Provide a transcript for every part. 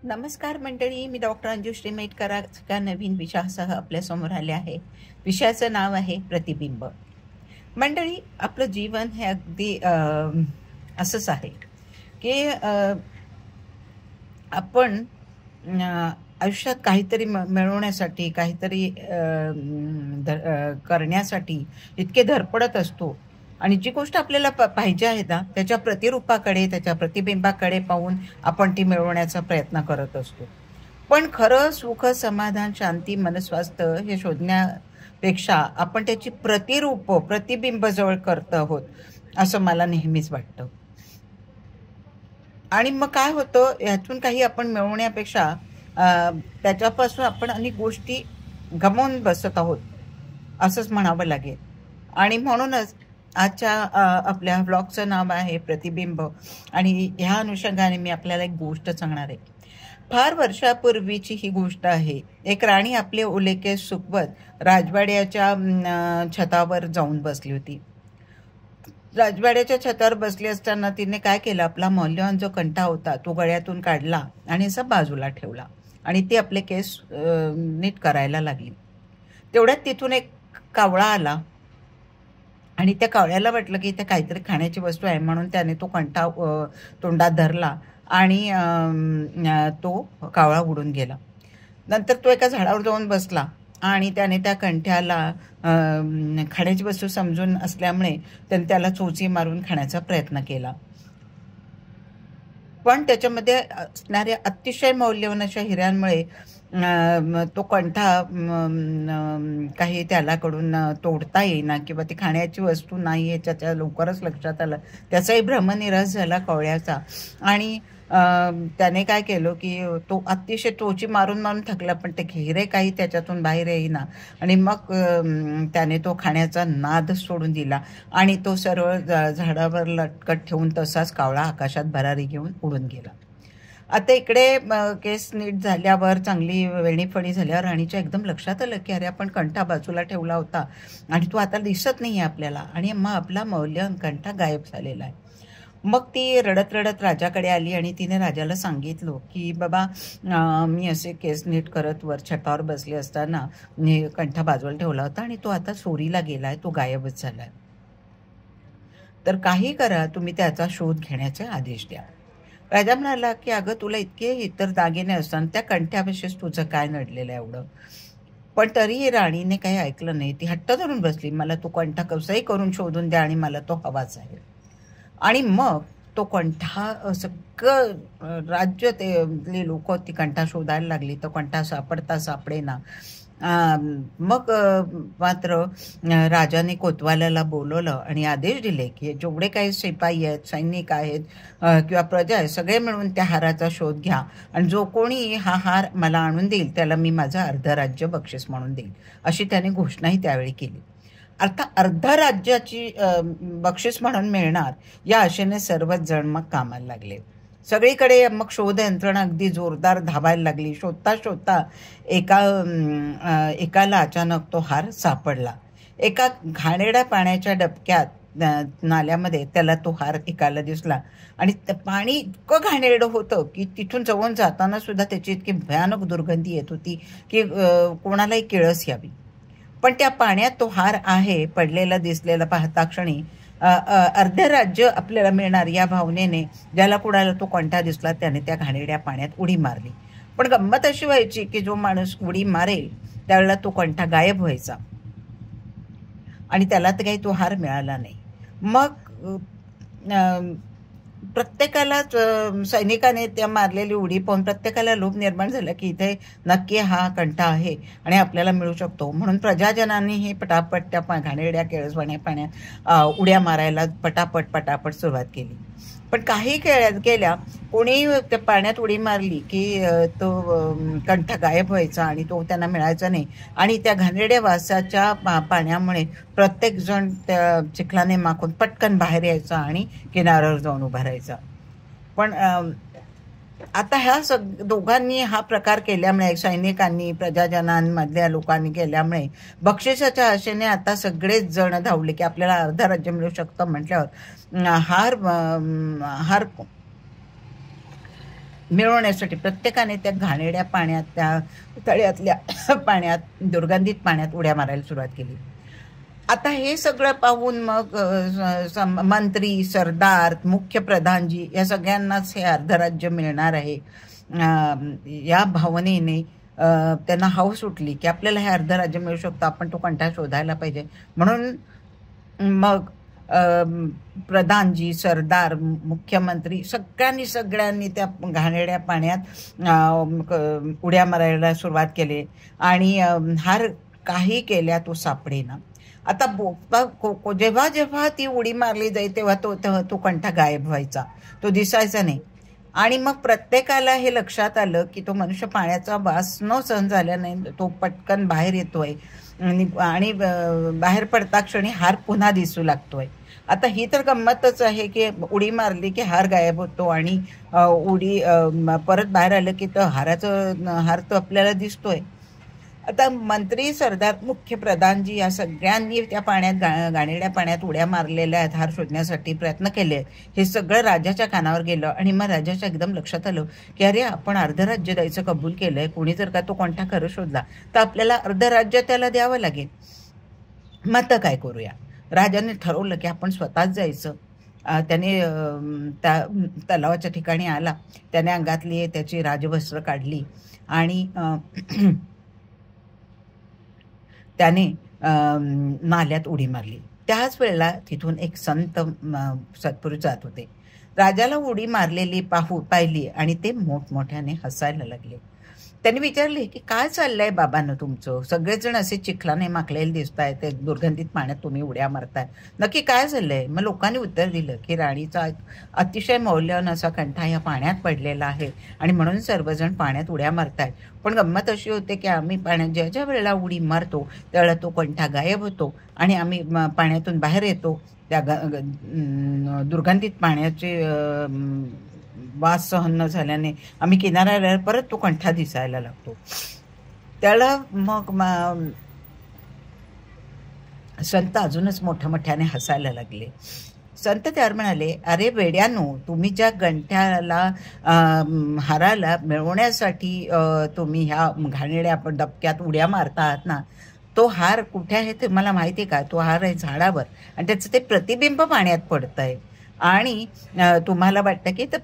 नमस्कार मंडळी, मी डॉक्टर अंजुश्री मेटकरांच्या नवीन विषयासह आपल्यासमोर आले आहे. विषयाचं नाव आहे प्रतिबिंब. मंडळी, आपलं जीवन हे अगदी असंच आहे की आपण आयुष्यात काहीतरी मिळवण्यासाठी, काहीतरी करण्यासाठी इतके धडपडत असतो आणि जी गोष्ट आपल्याला पाहिजे आहे ना, त्याच्या प्रतिरूपाकडे, त्याच्या प्रतिबिंबाकडे पाहून आपण ती मिळवण्याचा प्रयत्न करत असतो. पण खरं सुख, समाधान, शांती, मनस्वास्थ्य हे शोधण्यापेक्षा आपण त्याची प्रतिबिंब जवळ करत आहोत असं मला नेहमीच वाटतं. आणि मग काय होतं, यातून काही आपण मिळवण्यापेक्षा त्याच्यापासून आपण अनेक गोष्टी गमावून बसत आहोत असंच म्हणावं लागेल. आणि म्हणूनच आजच्या आपल्या ब्लॉगचं नाव आहे प्रतिबिंब. आणि ह्या अनुषंगाने मी आपल्याला एक गोष्ट सांगणार आहे. फार वर्षापूर्वीची ही गोष्ट आहे. एक राणी आपले ओले केस सुकवत राजवाड्याच्या छतावर जाऊन बसली होती. राजवाड्याच्या छतावर बसली असताना तिने काय केलं, आपला मौल्यवान जो कंठा होता तो गळ्यातून काढला आणि असा बाजूला ठेवला आणि ती आपले केस नीट करायला लागली. तेवढ्यात तिथून एक कावळा आला आणि त्या कावळ्याला वाटलं की इथे काहीतरी खाण्याची वस्तू आहे, म्हणून त्याने तो कंठा तोंडात धरला आणि तो कावळा उडून गेला. नंतर तो एका झाडावर जाऊन बसला आणि त्याने त्या कंठ्याला खाण्याची वस्तू समजून असल्यामुळे त्याने त्याला चोची मारून खाण्याचा प्रयत्न केला. पण त्याच्यामध्ये असणाऱ्या अतिशय मौल्यवान अशा हिऱ्यांमुळे तो कंठा काही त्यालाकडून तोडता येईना किंवा ती खाण्याची वस्तू नाही हे त्याच्या लवकरच लक्षात आलं. त्याचाही भ्रमनिरास झाला कावळ्याचा. आणि त्याने काय केलं की तो अतिशय टोची मारून मारून थकला, पण ते हिरे काही त्याच्यातून बाहेर येईना. आणि मग त्याने तो खाण्याचा नाद सोडून दिला आणि तो सरळ झाडावर लटकत ठेवून तसाच कावळा आकाशात भरारी घेऊन उडून गेला. आता इकडे केस नीट झाल्यावर, चांगली वेणीफणी झाल्यावर राणीच्या एकदम लक्षात आलं की अरे, आपण कंठा बाजूला ठेवला होता आणि तो आता दिसत नाही आहे आपल्याला, आणि मग आपला मौल्यवान कंठा गायब झालेला आहे. मग ती रडत रडत राजाकडे आली आणि तिने राजाला सांगितलं की बाबा, मी असे केस नीट करत वर छतावर बसले असताना मी कंठा बाजूला ठेवला होता आणि तो आता चोरीला गेलाय, तो गायबच झालाय. तर काही करा, तुम्ही त्याचा शोध घेण्याचे आदेश द्या. राजा म्हणाला की अगं, तुला इतके इतर दागिने असताना त्या कंठ्याविषयीच तुझं काय नडलेलं आहे एवढं. पण तरीही राणीने काही ऐकलं नाही. ती हट्ट धरून बसली, मला तो कंठा कसाही करून शोधून द्या आणि मला तो हवाच आहे. आणि मग तो कंठा सगळं राज्य ते लोक ती कंठा शोधायला लागली. तो कंठा सापडता सापडेना. मग मात्र राजाने कोतवाल्याला बोलवलं आणि आदेश दिले की जेवढे काही शिपाई आहेत, सैनिक आहेत किंवा प्रजा आहेत, सगळे मिळून त्या हाराचा शोध घ्या आणि जो कोणी हा हार मला आणून देईल त्याला मी माझं अर्ध राज्य बक्षीस म्हणून देईल, अशी त्याने घोषणाही त्यावेळी केली. अर्थात अर्ध राज्याची बक्षीस म्हणून मिळणार या आशेने सर्वच जण मग कामाला लागले. सगळीकडे मग शोध यंत्रणा अगदी जोरदार धावायला लागली. शोधता शोधता एकाला अचानक तो हार सापडला. एका घाणेरड्या पाण्याच्या डबक्यात नाल्यामध्ये त्याला तो हार एकाला दिसला आणि पाणी इतकं घाणेरडं होतं की तिथून जवळ जाताना सुद्धा त्याची इतकी भयानक दुर्गंधी येत होती की कोणालाही किळस यावी. पण त्या पाण्यात तो हार आहे पडलेला दिसलेला पाहता क्षणी अर्ध राज्य आपल्याला मिळणार या भावनेने ज्याला कुणाला तो कंठा दिसला त्याने त्या घाणेरड्या पाण्यात उडी मारली. पण गंमत अशी व्हायची की जो माणूस उडी मारेल त्यावेळेला तो कंठा गायब व्हायचा आणि त्याला तर काही तो हार मिळाला नाही. मग प्रत्येकालाच सैनिकाने त्या मारलेली उडी पाहून प्रत्येकाला लोभ निर्माण झाला की इथे नक्की हा कंठा आहे आणि आपल्याला मिळू शकतो. म्हणून प्रजाजनांनीही पटापट त्या घाणेरड्या केळसवाण्या पाण्यात उड्या मारायला पटापट सुरुवात केली. पण काही केल्या कोणी त्या पाण्यात उडी मारली की तो कंठा गायब व्हायचा आणि तो त्यांना मिळायचा नाही. आणि त्या घाणेरड्या वासाच्या पाण्यामुळे प्रत्येक जण त्या चिखलाने माखून पटकन बाहेर यायचा आणि किनाऱ्यावर जाऊन उभा राहायचा. पण आता ह्या दोघांनी हा प्रकार केल्यामुळे, सैनिकांनी प्रजाजनांमधल्या लोकांनी केल्यामुळे बक्षिसाच्या आशेने आता सगळेच जण धावले की आपल्याला अर्ध राज्य मिळू शकतं. म्हटल्यावर हार मिळवण्यासाठी प्रत्येकाने त्या घाणेरड्या पाण्यात, त्या तळ्यातल्या पाण्यात, दुर्गंधित पाण्यात उड्या मारायला सुरुवात केली. आता हे सगळं पाहून मग मंत्री, सरदार, मुख्य प्रधानजी या सगळ्यांनाच हे अर्धराज्य मिळणार आहे या भावनेने त्यांना हौस सुटली की आपल्याला हे अर्धराज्य मिळू शकतं, आपण तो कंठा शोधायला पाहिजे. म्हणून मग प्रधानजी, सरदार, मुख्यमंत्री सगळ्यांनी त्या घाणेरड्या पाण्यात उड्या मारायला सुरुवात केली आणि हार काही केल्या तो सापडेना. आता जेव्हा जेव्हा ती उडी मारली जाई तेव्हा तो कंठा गायब व्हायचा, तो दिसायचा नाही. आणि मग प्रत्येकाला हे लक्षात आलं की तो मनुष्य पाण्याचा वास न सहन झाल्याने तो पटकन बाहेर येतोय आणि बाहेर पडता क्षणी हार पुन्हा दिसू लागतोय. आता ही तर गंमतच आहे की उडी मारली की हार गायब होतो आणि उडी परत बाहेर आलं की हार तर आपल्याला दिसतोय. आता मंत्री, सरदार, मुख्य प्रधानजी या सगळ्यांनी त्या पाण्यात घाणेरड्या पाण्यात उड्या मारलेल्या आहेत, हार शोधण्यासाठी प्रयत्न केले. हे सगळं राजाच्या कानावर गेलं आणि मग राजाच्या एकदम लक्षात आलं की अरे, आपण अर्धराज्य द्यायचं कबूल केलंय. कोणी जर का तो कंठा खरं शोधला तर आपल्याला अर्धराज्य त्याला द्यावं लागेल. मग आता काय करूया? राजाने ठरवलं की आपण स्वतःच जायचं. त्याने त्या तलावाच्या ठिकाणी आला, त्याने अंगातली त्याची राजवस्त्र काढली आणि त्याने नाल्यात उडी मारली. त्याच वेळेला तिथून एक संत सत्पुरुष जात होते. राजाला उडी मारलेली पाहिली आणि ते मोठमोठ्याने हसायला लागले. त्यांनी विचारले की काय चाललंय बाबांनो तुमचं? सगळेजण असे चिखलाने माखलेले दिसताय, ते दुर्गंधित पाण्यात तुम्ही उड्या मारताय, नक्की काय चाललंय? मग लोकांनी उत्तर दिलं की राणीचा अतिशय मौल्यवान असा कंठा या पाण्यात पडलेला आहे आणि म्हणून सर्वजण पाण्यात उड्या मारतायत. पण गंमत अशी होते की आम्ही पाण्यात ज्या वेळेला उडी मारतो त्यावेळेला तो कंठा गायब होतो आणि आम्ही पाण्यातून बाहेर येतो, त्या दुर्गंधित पाण्याचे वास सहन न झाल्याने आम्ही किनाऱ्याला परत तो कंठा दिसायला लागतो. त्याला मग संत अजूनच मोठ्याने हसायला लागले. संत त्यावर म्हणाले, अरे वेड्यानो, तुम्ही ज्या गंठ्याला हाराला मिळवण्यासाठी तुम्ही ह्या घाणेरड्या डबक्यात उड्या मारता आहात ना, तो हार कुठे आहे ते मला माहिती आहे का? तो हार आहे झाडावर आणि त्याचं ते प्रतिबिंब पाण्यात पडतंय आणि तुम्हाला वाटतं की तर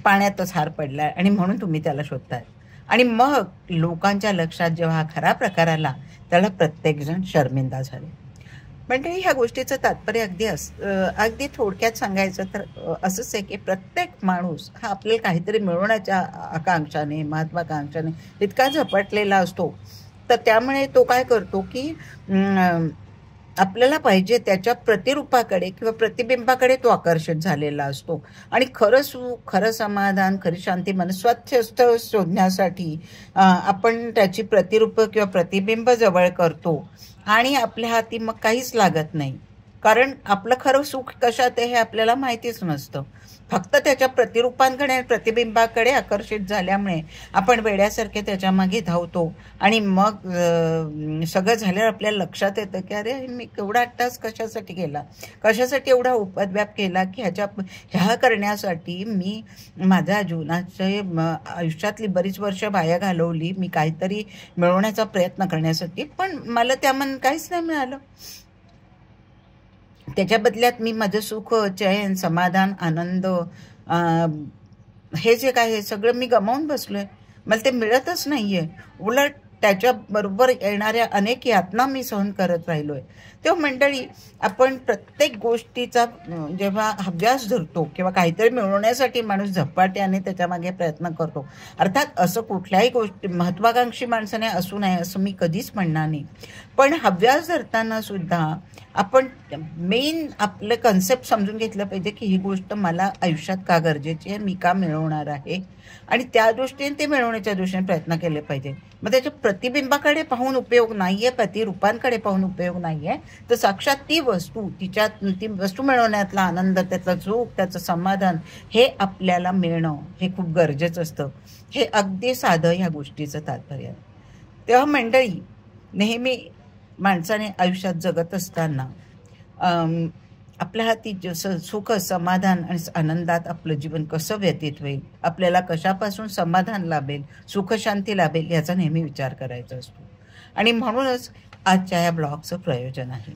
पाण्यातच हार पडलाय आणि म्हणून तुम्ही त्याला शोधताय. आणि मग लोकांच्या लक्षात जेव्हा खरा प्रकार आला त्याला प्रत्येकजण शर्मिंदा झाले. म्हणजे ह्या गोष्टीचं तात्पर्य अगदी थोडक्यात सांगायचं तर असंच आहे की प्रत्येक माणूस हा आपल्याला काहीतरी मिळवण्याच्या आकांक्षाने, महत्वाकांक्षाने इतका झपटलेला असतो, तर त्यामुळे तो काय करतो की आपल्याला पाहिजे त्याच्या प्रतिरूपाकडे किंवा प्रतिबिंबाकडे तो आकर्षित झालेला असतो आणि खरं सुख, खरं समाधान, खरी शांती, मनस्वास्थ्य शोधण्यासाठी आपण त्याची प्रतिरूप किंवा प्रतिबिंब जवळ करतो आणि आपल्या हाती मग काहीच लागत नाही. कारण आपलं खरं सुख कशात आहे हे आपल्याला माहितीच नसतं. फक्त त्याच्या प्रतिरूपांकडे, प्रतिबिंबाकडे आकर्षित झाल्यामुळे आपण वेड्यासारखे त्याच्या मागे धावतो आणि मग सगळं झाल्यावर आपल्याला लक्षात येतं की अरे, मी केवढा तास कशासाठी केला, कशासाठी एवढा उपद्व्याप केला की ह्या करण्यासाठी मी माझ्या जीवनाचे आयुष्यातली बरीच वर्ष वाया घालवली. मी काहीतरी मिळवण्याचा प्रयत्न करण्यासाठी, पण मला त्यामध्ये काहीच नाही मिळालं. त्याच्या बदल्यात मी माझं सुख, चैन, समाधान, आनंद हे जे काय हे सगळं मी गमावून बसलोय. मला ते मिळतच नाहीये. उलट त्याच्याबरोबर येणाऱ्या अनेक यातना मी सहन करत राहिलोय. तेव्हा मंडळी, आपण प्रत्येक गोष्टीचा जेव्हा अभ्यास धरतो किंवा काहीतरी मिळवण्यासाठी माणूस झपाट्याने त्याच्या मागे प्रयत्न करतो, अर्थात असं कुठल्याही गोष्टी महत्वाकांक्षी माणसाने असू नये असं मी कधीच म्हणणार नाही, पण अभ्यास धरताना सुद्धा आपण मेन आपलं कन्सेप्ट समजून घेतलं पाहिजे की ही गोष्ट मला आयुष्यात का गरजेची आहे, मी का मिळवणार आहे आणि त्या दृष्टीने ते मिळवण्याच्या दृष्टीने प्रयत्न केले पाहिजे. मग त्याच्या प्रतिबिंबाकडे पाहून उपयोग नाहीये, प्रतिरूपांकडे पाहून उपयोग नाहीये, तर साक्षात ती वस्तू मिळवण्यातला आनंद, त्याचं सुख, त्याचं समाधान हे आपल्याला मिळणं हे खूप गरजेचं असतं. हे अगदी साधं ह्या गोष्टीचं तात्पर्य आहे. तेव्हा मंडळी, नेहमी माणसाने आयुष्यात जगत असताना आपल्या हाती जसं सुख, समाधान आणि आनंदात आपलं जीवन कसं व्यतीत होईल, आपल्याला कशापासून समाधान लाभेल, सुखशांती लाभेल याचा नेहमी विचार करायचा असतो. आणि म्हणूनच आजच्या या ब्लॉगचं प्रयोजन आहे.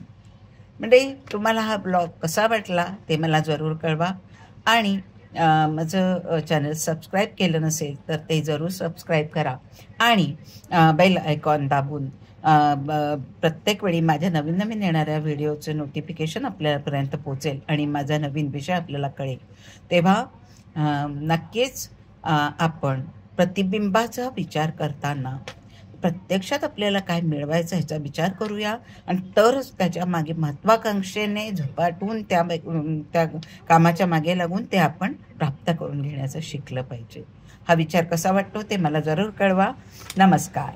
म्हणजे तुम्हाला हा ब्लॉग कसा वाटला ते मला जरूर कळवा. आणि माझं चॅनल सबस्क्राईब केलं नसेल तर ते जरूर सबस्क्राईब करा आणि बेल आयकॉन दाबून प्रत्येक वेळी माझ्या नवीन नवीन येणाऱ्या व्हिडिओचं नोटिफिकेशन आपल्यापर्यंत पोचेल आणि माझा नवीन विषय आपल्याला कळेल. तेव्हा नक्कीच आपण प्रतिबिंबाचा विचार करताना प्रत्यक्षात आपल्याला काय मिळवायचं ह्याचा विचार करूया आणि तरच त्याच्या मागे महत्त्वाकांक्षेने झपाटून त्या कामाच्या मागे लागून ते आपण प्राप्त करून घेण्याचं शिकलं पाहिजे. हा विचार कसा वाटतो ते मला जरूर कळवा. नमस्कार.